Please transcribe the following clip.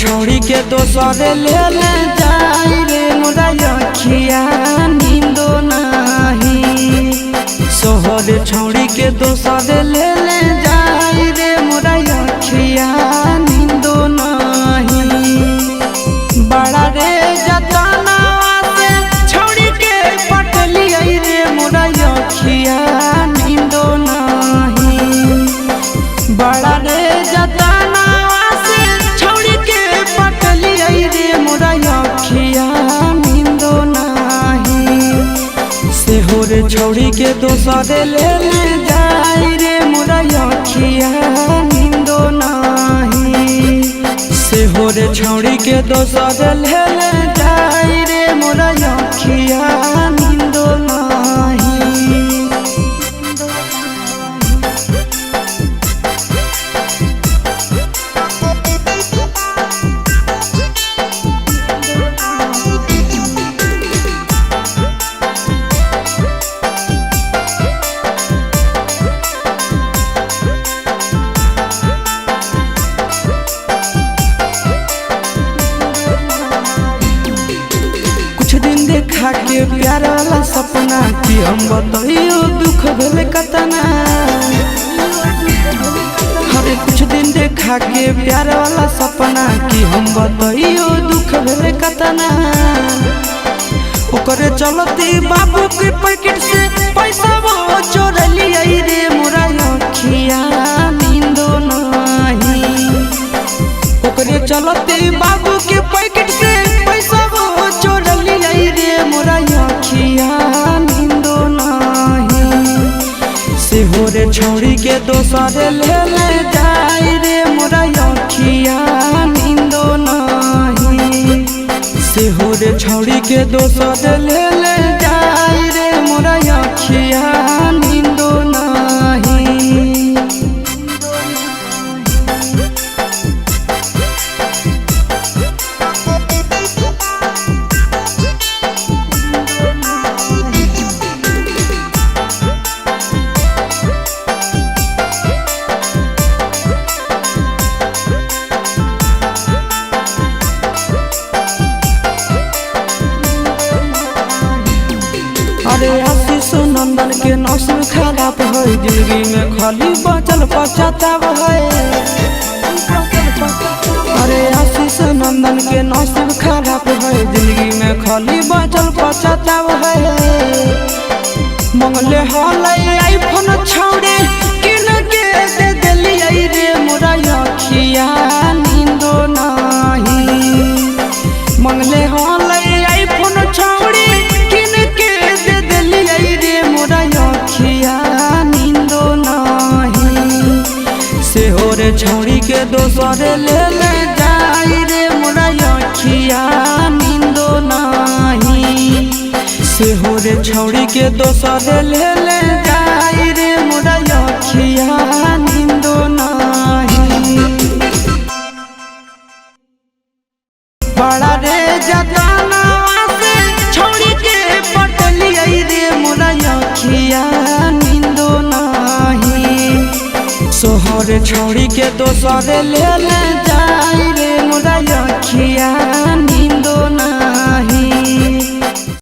छोड़ी के दोसर ले ले जाई रे मोरा अखिया नींदो नहीं। सोहर छोड़ी के दोसर ले ले जाई रे मोरा अखिया नींदो नहीं। बड़ा रे जतना से छोड़ी के पटली रे मोरा अखिया नींदो नहीं। बड़ा रे जतना से छोड़ी के पटली रे मोरा अखिया नींदो नहीं। सेहोर छोड़ी के दोसर ले ले जाई रे मोरा अखिया नींदो नहीं। सेहोर छोड़ी के दोसर ले ले जाई रे मोरा अखिया नींदो नहीं। देखा के प्यार वाला सपना कि हम बताइयो दुख भेले कतना। हरे कुछ दिन देखा के प्यार वाला सपना कि हम बताइयो दुख भेले कतना। ओकरे चलती बाबू के पैकेट से पैसा वो चोर लिया रे मोरा अखिया नींदो नहीं। ओकरे चलती बाबू के पैकेट से पैसा वो चोर लिया रे मोरा अखिया नींदो नहीं। सेहोर छोड़ी के दोसर ले ले जाई रे मोरा अखिया नींदो नहीं। सेहोर छोड़ी के दोसर ले ले जाई रे मोरा अखिया नींदो नहीं। अरे आशीष नंदन के नौसम खराब है, जिंदगी में खाली बचल पछतावा है। अरे आशीष नंदन के नौसम खराब है, जिंदगी में खाली बचल पछतावा है। मंगले हल आईफोन छोड़े किन के दे दिली रे मोरा अखिया नींदो नहीं। मंगले हल आईफोन छोड़े किन के दे दिली रे मोरा अखिया नींदो नहीं। सेहोर छोड़ी के दोसर ले ले जाई रे मोरा अखिया नींदो नहीं। सेहोर छोड़ी के दोसर ले ले जाई रे मोरा अखिया नींदो नहीं। बड़ा रे जतना से छोड़ी के पटली रे मोरा अखिया नींदो नहीं। सोहर छोड़ी के दोसर ले ले जाई रे मोरा अखिया नींदो नहीं।